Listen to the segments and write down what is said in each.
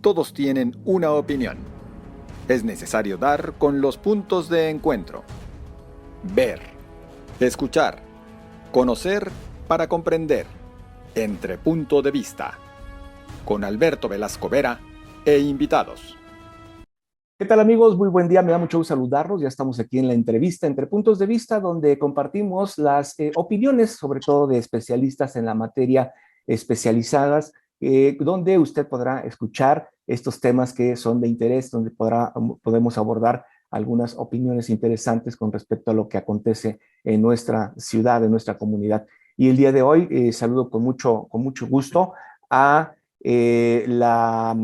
todos tienen una opinión. Es necesario dar con los puntos de encuentro. Ver, escuchar, conocer para comprender. Entre punto de vista. Con Alberto Velasco Vera e invitados. ¿Qué tal, amigos? Muy buen día, me da mucho gusto saludarlos. Ya estamos aquí en la entrevista Entre Puntos de Vista, donde compartimos las opiniones, sobre todo de especialistas en la materia especializadas, donde usted podrá escuchar estos temas que son de interés, donde podemos abordar algunas opiniones interesantes con respecto a lo que acontece en nuestra ciudad, en nuestra comunidad. Y el día de hoy saludo con mucho gusto a la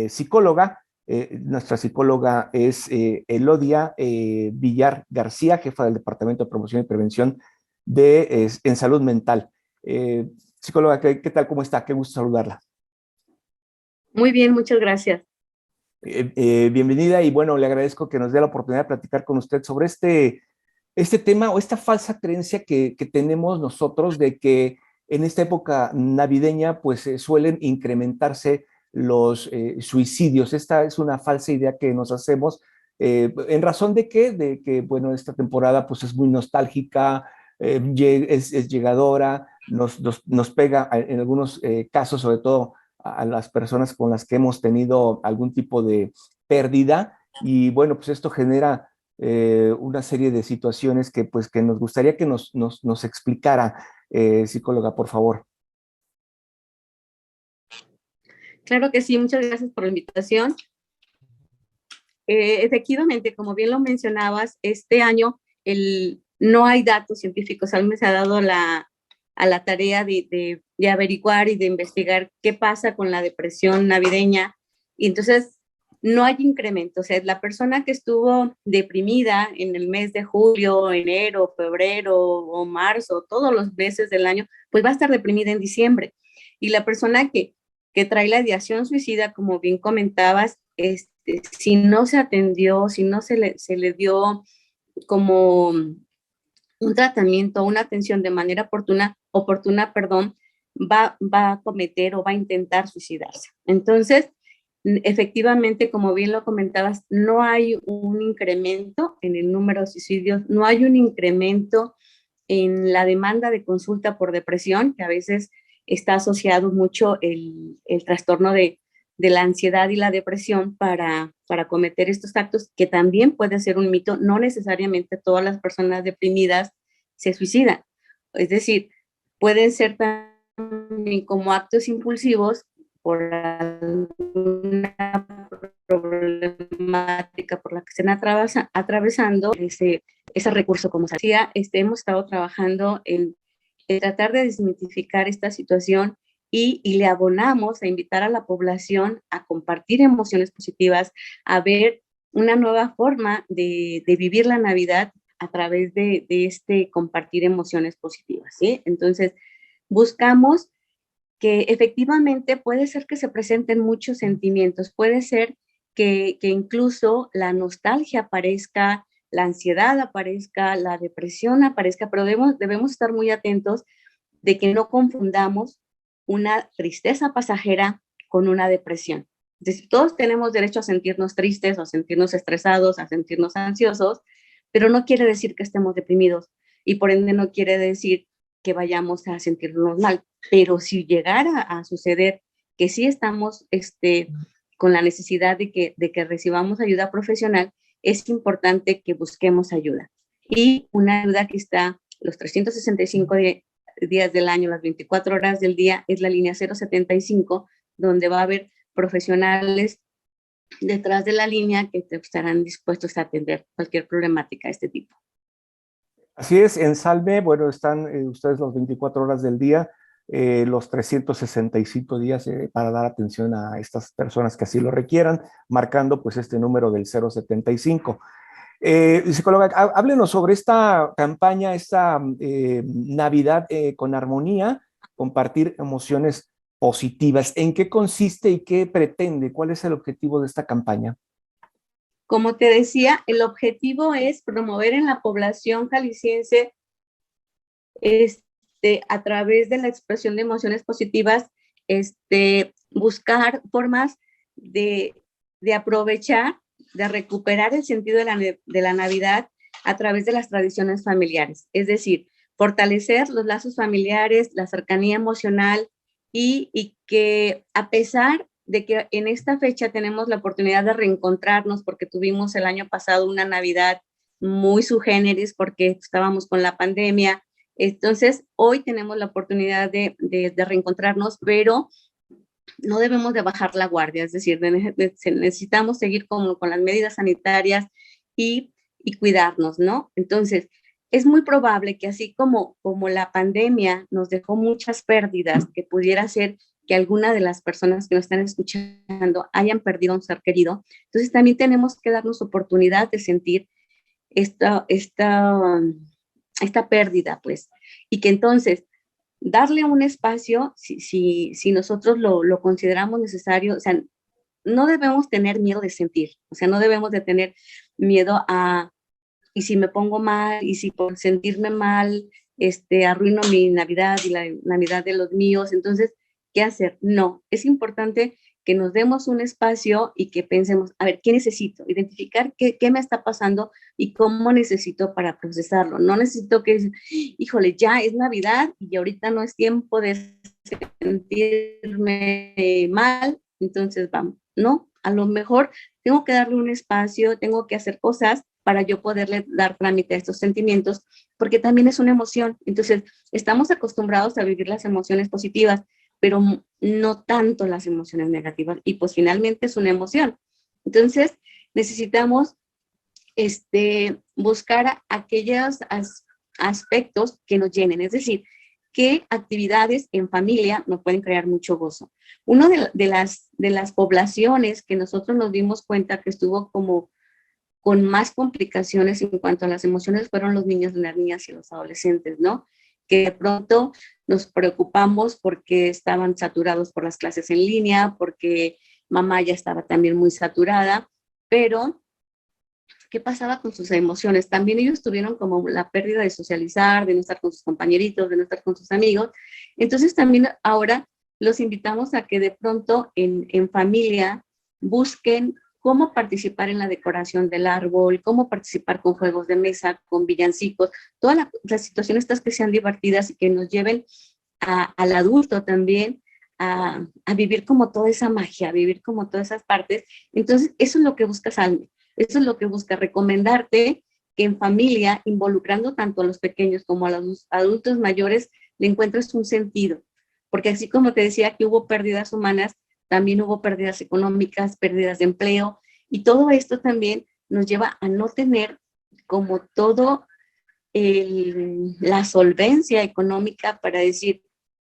psicóloga. Nuestra psicóloga es Elodia Villar García, jefa del Departamento de Promoción y Prevención en Salud Mental. Psicóloga, ¿qué tal? ¿Cómo está? Qué gusto saludarla. Muy bien, muchas gracias. Bienvenida y bueno, le agradezco que nos dé la oportunidad de platicar con usted sobre este tema o esta falsa creencia que tenemos nosotros de que en esta época navideña pues suelen incrementarse los suicidios. Esta es una falsa idea que nos hacemos. ¿En razón de qué? De que, bueno, esta temporada pues es muy nostálgica, es llegadora, nos pega en algunos casos, sobre todo a las personas con las que hemos tenido algún tipo de pérdida, y bueno, pues esto genera una serie de situaciones que nos gustaría que nos explicara, psicóloga, por favor. Claro que sí, muchas gracias por la invitación. Efectivamente, como bien lo mencionabas, este año no hay datos científicos. A mí me se ha dado a la tarea de averiguar y de investigar qué pasa con la depresión navideña. Y entonces no hay incremento. O sea, la persona que estuvo deprimida en el mes de julio, enero, febrero o marzo, todos los meses del año, pues va a estar deprimida en diciembre. Y la persona que trae la ideación suicida, como bien comentabas, si no se atendió, si no se le dio como un tratamiento, una atención de manera oportuna, va a cometer o va a intentar suicidarse. Entonces, efectivamente, como bien lo comentabas, no hay un incremento en el número de suicidios, no hay un incremento en la demanda de consulta por depresión, que a veces está asociado mucho el trastorno de la ansiedad y la depresión para cometer estos actos, que también puede ser un mito. No necesariamente todas las personas deprimidas se suicidan. Es decir, pueden ser también como actos impulsivos por alguna problemática por la que estén atravesando ese recurso, como se decía. Hemos estado trabajando en tratar de desmitificar esta situación y le abonamos a invitar a la población a compartir emociones positivas, a ver una nueva forma de vivir la Navidad a través de este compartir emociones positivas, ¿sí? Entonces, buscamos que efectivamente puede ser que se presenten muchos sentimientos, puede ser que incluso la nostalgia aparezca, la ansiedad aparezca, la depresión aparezca, pero debemos estar muy atentos de que no confundamos una tristeza pasajera con una depresión. Entonces, todos tenemos derecho a sentirnos tristes, o a sentirnos estresados, a sentirnos ansiosos, pero no quiere decir que estemos deprimidos, y por ende no quiere decir que vayamos a sentirnos mal. Pero si llegara a suceder que sí estamos con la necesidad de que recibamos ayuda profesional, es importante que busquemos ayuda. Y una ayuda que está los 365 días del año, las 24 horas del día, es la línea 075, donde va a haber profesionales detrás de la línea que estarán dispuestos a atender cualquier problemática de este tipo. Así es, en Salve, bueno, están ustedes las 24 horas del día, los 365 días para dar atención a estas personas que así lo requieran, marcando pues este número del 075. Psicóloga, háblenos sobre esta campaña, esta Navidad con armonía, compartir emociones positivas. ¿En qué consiste y qué pretende? ¿Cuál es el objetivo de esta campaña? Como te decía, el objetivo es promover en la población jalisciense, a través de la expresión de emociones positivas, buscar formas de, de aprovechar, de recuperar el sentido de la Navidad a través de las tradiciones familiares. Es decir, fortalecer los lazos familiares, la cercanía emocional y que a pesar de que en esta fecha tenemos la oportunidad de reencontrarnos porque tuvimos el año pasado una Navidad muy sui generis porque estábamos con la pandemia. Entonces, hoy tenemos la oportunidad de reencontrarnos, pero no debemos de bajar la guardia, es decir, necesitamos seguir con las medidas sanitarias y cuidarnos, ¿no? Entonces, es muy probable que así como la pandemia nos dejó muchas pérdidas, que pudiera ser que alguna de las personas que nos están escuchando hayan perdido a un ser querido, entonces también tenemos que darnos oportunidad de sentir esta pérdida, pues, y que entonces darle un espacio, si nosotros lo consideramos necesario, o sea, no debemos tener miedo de sentir, o sea, no debemos de tener miedo a, y si me pongo mal, y si por sentirme mal, arruino mi Navidad y la Navidad de los míos, entonces, ¿qué hacer? No, es importante que nos demos un espacio y que pensemos, a ver, ¿qué necesito? Identificar qué me está pasando y cómo necesito para procesarlo. No necesito que, híjole, ya es Navidad y ahorita no es tiempo de sentirme mal, entonces vamos. No, a lo mejor tengo que darle un espacio, tengo que hacer cosas para yo poderle dar trámite a estos sentimientos, porque también es una emoción. Entonces, estamos acostumbrados a vivir las emociones positivas, pero no tanto las emociones negativas, y pues finalmente es una emoción. Entonces, necesitamos buscar aquellos aspectos que nos llenen, es decir, qué actividades en familia nos pueden crear mucho gozo. Una de las poblaciones que nosotros nos dimos cuenta que estuvo como con más complicaciones en cuanto a las emociones fueron los niños, las niñas y los adolescentes, ¿no? Que de pronto nos preocupamos porque estaban saturados por las clases en línea, porque mamá ya estaba también muy saturada, pero ¿qué pasaba con sus emociones? También ellos tuvieron como la pérdida de socializar, de no estar con sus compañeritos, de no estar con sus amigos. Entonces también ahora los invitamos a que de pronto en familia busquen cómo participar en la decoración del árbol, cómo participar con juegos de mesa, con villancicos, todas las situaciones estas que sean divertidas y que nos lleven al adulto también a vivir como toda esa magia, a vivir como todas esas partes. Entonces, eso es lo que busca Salme. Eso es lo que busca, recomendarte que en familia, involucrando tanto a los pequeños como a los adultos mayores, le encuentres un sentido. Porque así como te decía que hubo pérdidas humanas, también hubo pérdidas económicas, pérdidas de empleo, y todo esto también nos lleva a no tener como todo la solvencia económica para decir,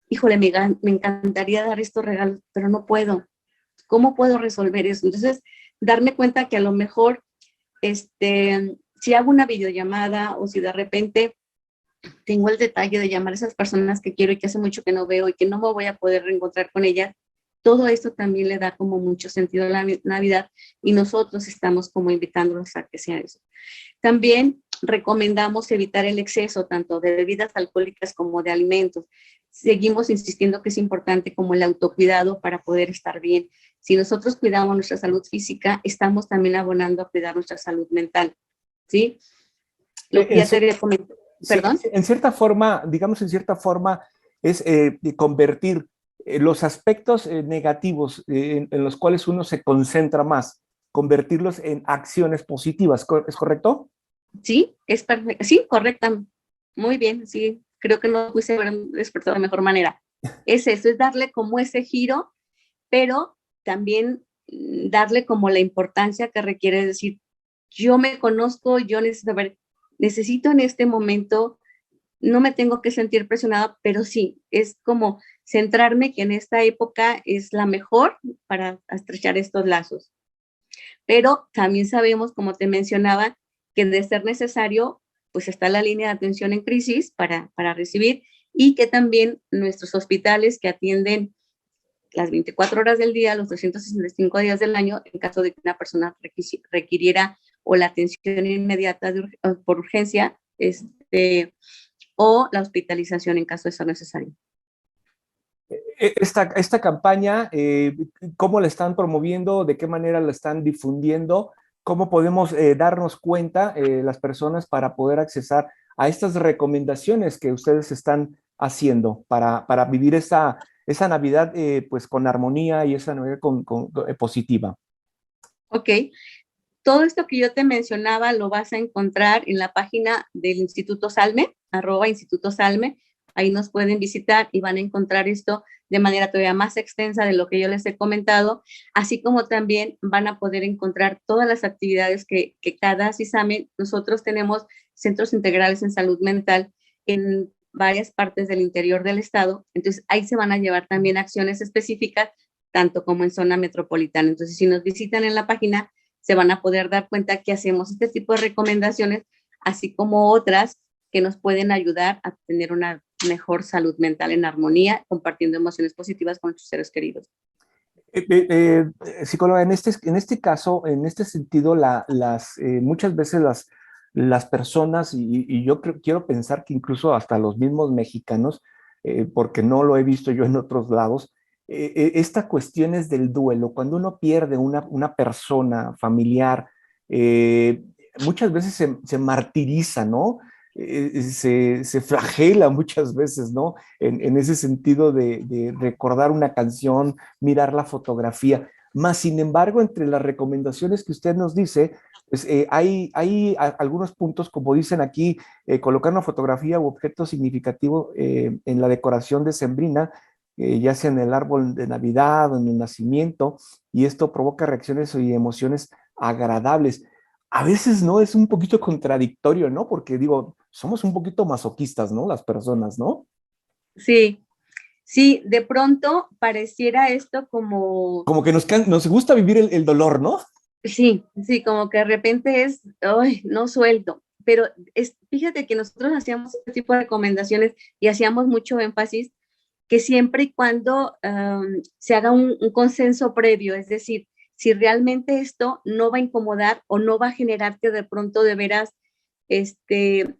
híjole, me encantaría dar estos regalos, pero no puedo. ¿Cómo puedo resolver eso? Entonces, darme cuenta que a lo mejor, si hago una videollamada o si de repente tengo el detalle de llamar a esas personas que quiero y que hace mucho que no veo y que no me voy a poder reencontrar con ellas, todo esto también le da como mucho sentido a la Navidad y nosotros estamos como invitándolos a que sea eso. También recomendamos evitar el exceso tanto de bebidas alcohólicas como de alimentos. Seguimos insistiendo que es importante como el autocuidado para poder estar bien. Si nosotros cuidamos nuestra salud física, estamos también abonando a cuidar nuestra salud mental, ¿sí? Lo que ya te había comentado. ¿Perdón? Sí, en cierta forma, digamos, es convertir los aspectos negativos en los cuales uno se concentra más, convertirlos en acciones positivas, ¿es correcto? Sí, es perfecto. Sí, correcta. Muy bien, sí. Creo que no puse despertado de mejor manera. Es eso, es darle como ese giro, pero también darle como la importancia que requiere decir, yo me conozco, yo necesito en este momento, no me tengo que sentir presionada, pero sí, es como centrarme que en esta época es la mejor para estrechar estos lazos. Pero también sabemos, como te mencionaba, que de ser necesario, pues está la línea de atención en crisis para recibir y que también nuestros hospitales que atienden las 24 horas del día, los 365 días del año, en caso de que una persona requiriera o la atención inmediata por urgencia, o la hospitalización en caso de ser necesario. Esta campaña, ¿cómo la están promoviendo? ¿De qué manera la están difundiendo? ¿Cómo podemos darnos cuenta las personas para poder accesar a estas recomendaciones que ustedes están haciendo para vivir esa Navidad pues con armonía y esa Navidad positiva? Ok, todo esto que yo te mencionaba lo vas a encontrar en la página del Instituto Salme, @Instituto Salme. Ahí nos pueden visitar y van a encontrar esto de manera todavía más extensa de lo que yo les he comentado, así como también van a poder encontrar todas las actividades que cada CISAME, nosotros tenemos centros integrales en salud mental en varias partes del interior del estado, entonces ahí se van a llevar también acciones específicas, tanto como en zona metropolitana. Entonces, si nos visitan en la página, se van a poder dar cuenta que hacemos este tipo de recomendaciones, así como otras que nos pueden ayudar a tener una mejor salud mental en armonía, compartiendo emociones positivas con nuestros seres queridos. Psicóloga, en este caso, en este sentido, muchas veces las personas, y yo quiero pensar que incluso hasta los mismos mexicanos, porque no lo he visto yo en otros lados, esta cuestión es del duelo. Cuando uno pierde una persona familiar, muchas veces se martiriza, ¿no? Se flagela muchas veces, ¿no? En ese sentido de recordar una canción, mirar la fotografía. Más sin embargo, entre las recomendaciones que usted nos dice, pues hay algunos puntos, como dicen aquí, colocar una fotografía u objeto significativo en la decoración decembrina, ya sea en el árbol de Navidad o en el nacimiento, y esto provoca reacciones y emociones agradables. A veces no es un poquito contradictorio, ¿no? Porque digo, somos un poquito masoquistas, ¿no? Las personas, ¿no? Sí, sí, de pronto pareciera esto como, Como que nos gusta vivir el dolor, ¿no? sí, sí, como que de repente es, ay, no suelto, pero fíjate que nosotros hacíamos este tipo de recomendaciones y hacíamos mucho énfasis que siempre y cuando se haga un consenso previo, es decir, si realmente esto no va a incomodar o no va a generar que de pronto de veras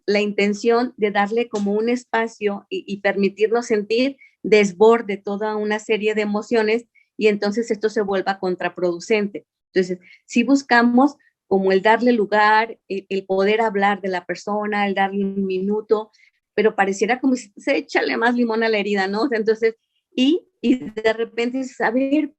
la intención de darle como un espacio y permitirnos sentir desborde toda una serie de emociones y entonces esto se vuelva contraproducente. Entonces, si buscamos como el darle lugar, el poder hablar de la persona, el darle un minuto, pero pareciera como si se échale más limón a la herida, ¿no? Entonces, y de repente dices, a ver,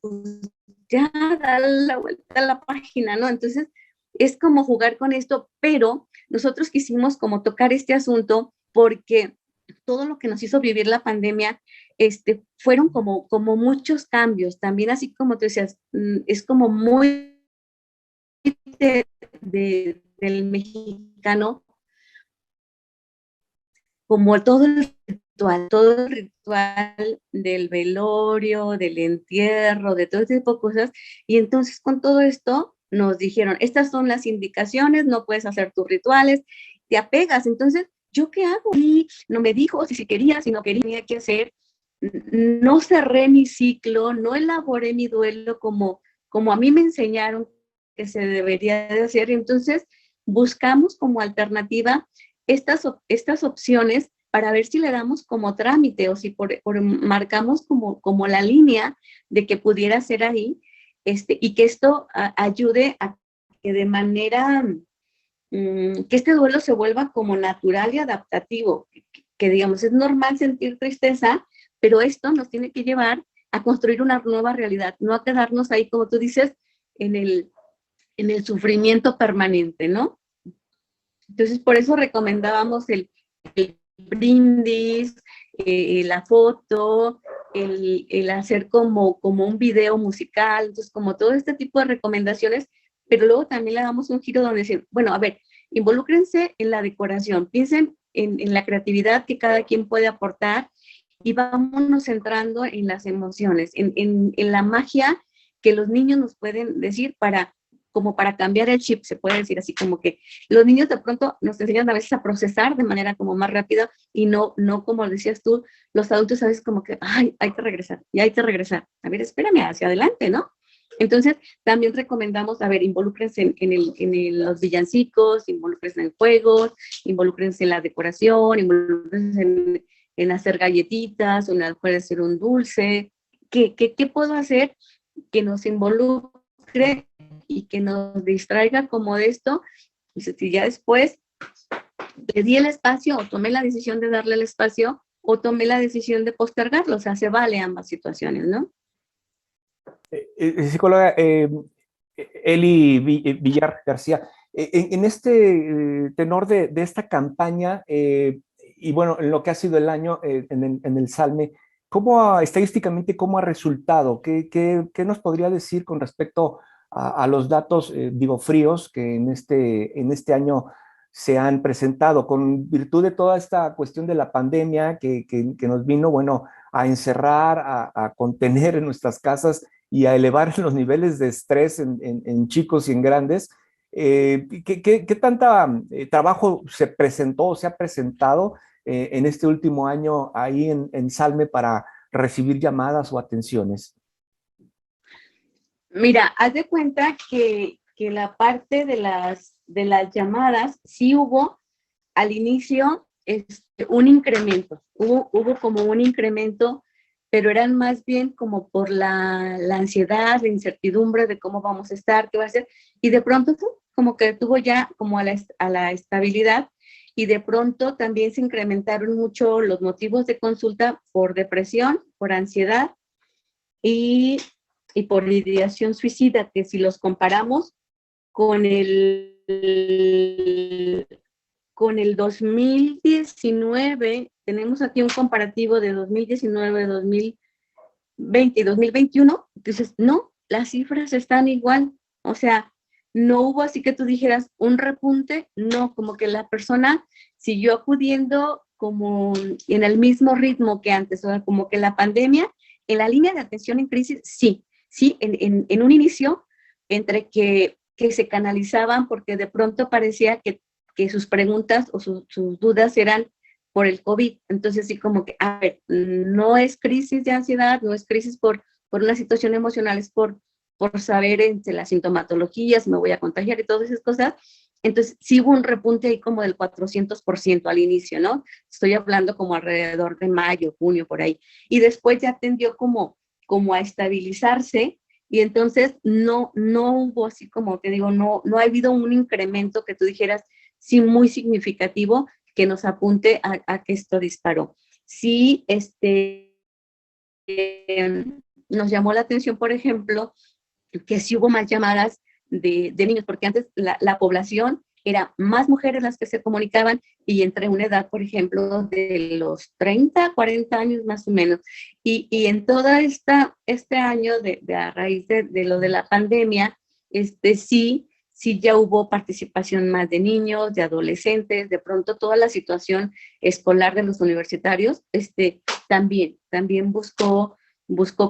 pues ya dale la vuelta a la página, ¿no? Entonces, es como jugar con esto, pero nosotros quisimos como tocar este asunto porque todo lo que nos hizo vivir la pandemia, fueron como muchos cambios, también así como tú decías, es como muy del mexicano, como todo el ritual del velorio, del entierro, de todo este tipo de cosas. Y entonces con todo esto nos dijeron, estas son las indicaciones, no puedes hacer tus rituales, te apegas. Entonces, ¿yo qué hago? Y no me dijo si quería, si no quería, tenía que hacer. No cerré mi ciclo, no elaboré mi duelo como a mí me enseñaron que se debería de hacer. Entonces, buscamos como alternativa estas opciones para ver si le damos como trámite o si marcamos como la línea de que pudiera ser ahí, y que esto ayude a que de manera, que este duelo se vuelva como natural y adaptativo, que digamos, es normal sentir tristeza, pero esto nos tiene que llevar a construir una nueva realidad, no a quedarnos ahí, como tú dices, en el sufrimiento permanente, ¿no? Entonces, por eso recomendábamos el brindis, la foto, el hacer como un video musical, entonces como todo este tipo de recomendaciones, pero luego también le damos un giro donde decir, bueno, a ver, involúcrense en la decoración, piensen en la creatividad que cada quien puede aportar y vámonos centrando en las emociones, en la magia que los niños nos pueden decir como para cambiar el chip, se puede decir así, como que los niños de pronto nos enseñan a veces a procesar de manera como más rápida y no como decías tú, los adultos a veces como que, ay, hay que regresar, y hay que regresar. A ver, espérame, hacia adelante, ¿no? Entonces, también recomendamos, a ver, involúcrense los villancicos, involúcrense en juegos, involúcrense en la decoración, involúcrense en hacer galletitas, o en puede hacer un dulce. ¿Qué puedo hacer que nos involucre y que nos distraiga como de esto? Pues, si ya después le di el espacio o tomé la decisión de darle el espacio o tomé la decisión de postergarlo, o sea, se vale ambas situaciones, ¿no? Psicóloga Eli Villar García, en este tenor de esta campaña, y bueno, en lo que ha sido el año en el SALME, estadísticamente, cómo ha resultado? ¿Qué nos podría decir con respecto a los datos, digo, fríos que en este año se han presentado, con virtud de toda esta cuestión de la pandemia que nos vino, bueno, a encerrar, a contener en nuestras casas y a elevar los niveles de estrés en chicos y en grandes? ¿Qué tanta trabajo se presentó o se ha presentado en este último año ahí en Salme para recibir llamadas o atenciones? Mira, haz de cuenta que la parte de las llamadas, sí hubo al inicio un incremento, hubo como un incremento, pero eran más bien como por la ansiedad, la incertidumbre de cómo vamos a estar, qué va a ser, y de pronto como que tuvo ya como a la estabilidad, y de pronto también se incrementaron mucho los motivos de consulta por depresión, por ansiedad y, y por ideación suicida, que si los comparamos con con el 2019, tenemos aquí un comparativo de 2019, 2020 y 2021, entonces no, las cifras están igual, o sea, no hubo así que tú dijeras un repunte, no, como que la persona siguió acudiendo como en el mismo ritmo que antes, o sea, como que la pandemia, en la línea de atención en crisis, sí, en un inicio, entre que se canalizaban porque de pronto parecía que sus preguntas o sus dudas eran por el COVID. Entonces, sí, como que, a ver, no es crisis de ansiedad, no es crisis por una situación emocional, es por saber entre las sintomatologías, me voy a contagiar y todas esas cosas. Entonces, sí hubo un repunte ahí como del 400% al inicio, ¿no? Estoy hablando como alrededor de mayo, junio, por ahí. Y después ya tendió como a estabilizarse, y entonces no hubo así como te digo, no ha habido un incremento que tú dijeras, sí, muy significativo que nos apunte a que esto disparó. Sí, nos llamó la atención, por ejemplo, que sí hubo más llamadas de niños, porque antes la población era más mujeres las que se comunicaban y entre una edad, por ejemplo, de los 30, 40 años más o menos. Y en todo este año, a raíz de lo de la pandemia, sí ya hubo participación más de niños, de adolescentes, de pronto toda la situación escolar de los universitarios, también buscó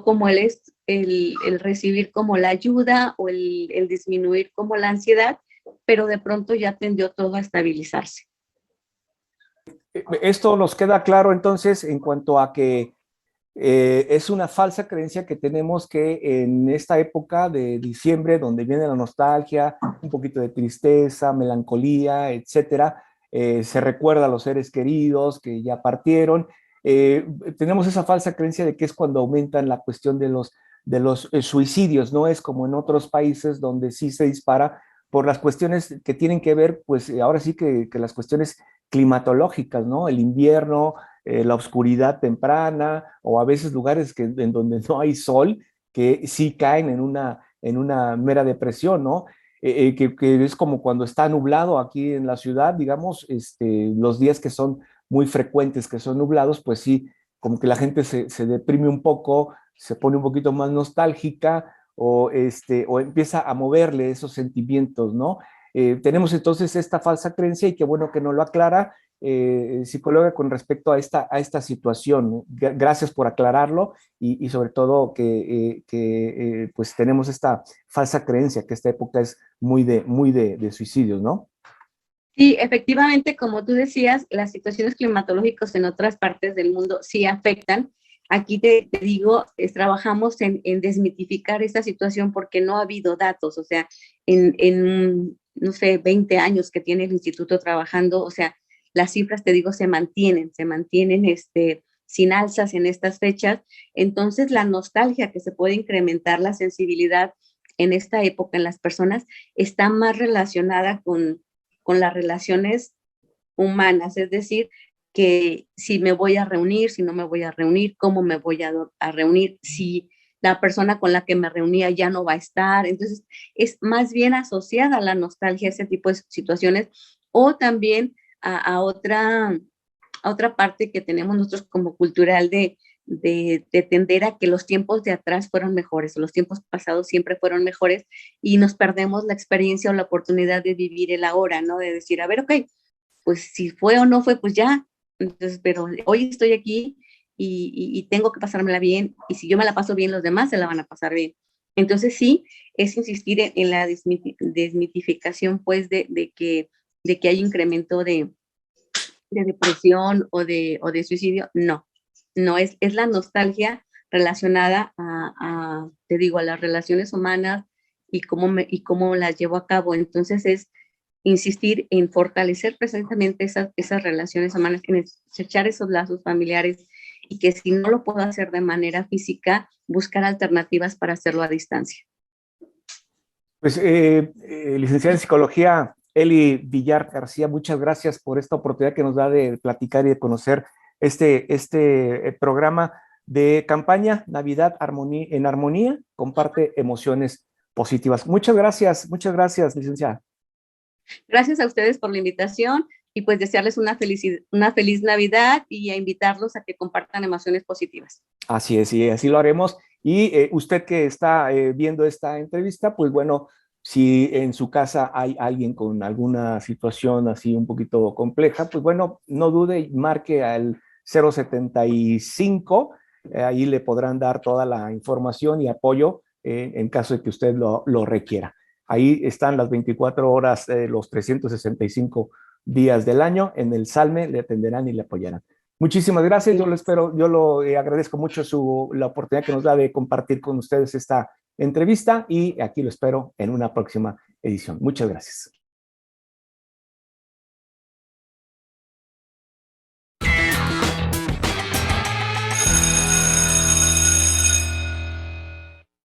como el recibir como la ayuda o el disminuir como la ansiedad, pero de pronto ya tendió todo a estabilizarse. Esto nos queda claro entonces en cuanto a que es una falsa creencia que tenemos que en esta época de diciembre, donde viene la nostalgia, un poquito de tristeza, melancolía, etcétera, se recuerda a los seres queridos que ya partieron. Tenemos esa falsa creencia de que es cuando aumentan la cuestión de los suicidios, no es como en otros países donde sí se dispara por las cuestiones que tienen que ver, pues ahora sí que las cuestiones climatológicas, ¿no? El invierno, la oscuridad temprana, o a veces lugares en donde no hay sol, que sí caen en una mera depresión, ¿no? Que es como cuando está nublado aquí en la ciudad, digamos, los días que son muy frecuentes, que son nublados, pues sí, como que la gente se deprime un poco, se pone un poquito más nostálgica, o empieza a moverle esos sentimientos, ¿no? Tenemos entonces esta falsa creencia, y qué bueno que nos lo aclara, psicóloga, con respecto a esta situación. Gracias por aclararlo, y sobre todo que pues tenemos esta falsa creencia que esta época es muy de suicidios, ¿no? Sí, efectivamente, como tú decías, las situaciones climatológicas en otras partes del mundo sí afectan. Aquí te digo, trabajamos en desmitificar esta situación porque no ha habido datos, o sea, no sé, 20 años que tiene el instituto trabajando, o sea, las cifras, te digo, se mantienen sin alzas en estas fechas. Entonces, la nostalgia que se puede incrementar, la sensibilidad en esta época en las personas está más relacionada con las relaciones humanas, es decir, que si me voy a reunir, si no me voy a reunir, cómo me voy a reunir, si la persona con la que me reunía ya no va a estar. Entonces, es más bien asociada a la nostalgia, ese tipo de situaciones, o también a otra parte que tenemos nosotros como cultural de tender a que los tiempos de atrás fueron mejores, o los tiempos pasados siempre fueron mejores, y nos perdemos la experiencia o la oportunidad de vivir el ahora, ¿no? De decir, a ver, ok, pues si fue o no fue, pues ya. Entonces, pero hoy estoy aquí y tengo que pasármela bien, y si yo me la paso bien, los demás se la van a pasar bien. Entonces sí, es insistir en la desmitificación, pues, de que hay incremento de depresión o de suicidio. No, es la nostalgia relacionada te digo, a las relaciones humanas y cómo las llevo a cabo. Entonces es insistir en fortalecer precisamente esas relaciones humanas, en estrechar esos lazos familiares, y que si no lo puedo hacer de manera física, buscar alternativas para hacerlo a distancia. Pues, licenciada en psicología, Eli Villar García, muchas gracias por esta oportunidad que nos da de platicar y de conocer este programa de campaña Navidad en Armonía, comparte emociones positivas. Muchas gracias, licenciada. Gracias a ustedes por la invitación, y pues desearles una feliz Navidad, y a invitarlos a que compartan emociones positivas. Así es, y así lo haremos. Y usted que está viendo esta entrevista, pues bueno, si en su casa hay alguien con alguna situación así un poquito compleja, pues bueno, no dude y marque al 075, ahí le podrán dar toda la información y apoyo en caso de que usted lo requiera. Ahí están las 24 horas, los 365 días del año, en el SALME le atenderán y le apoyarán. Muchísimas gracias, yo lo agradezco mucho la oportunidad que nos da de compartir con ustedes esta entrevista, y aquí lo espero en una próxima edición. Muchas gracias.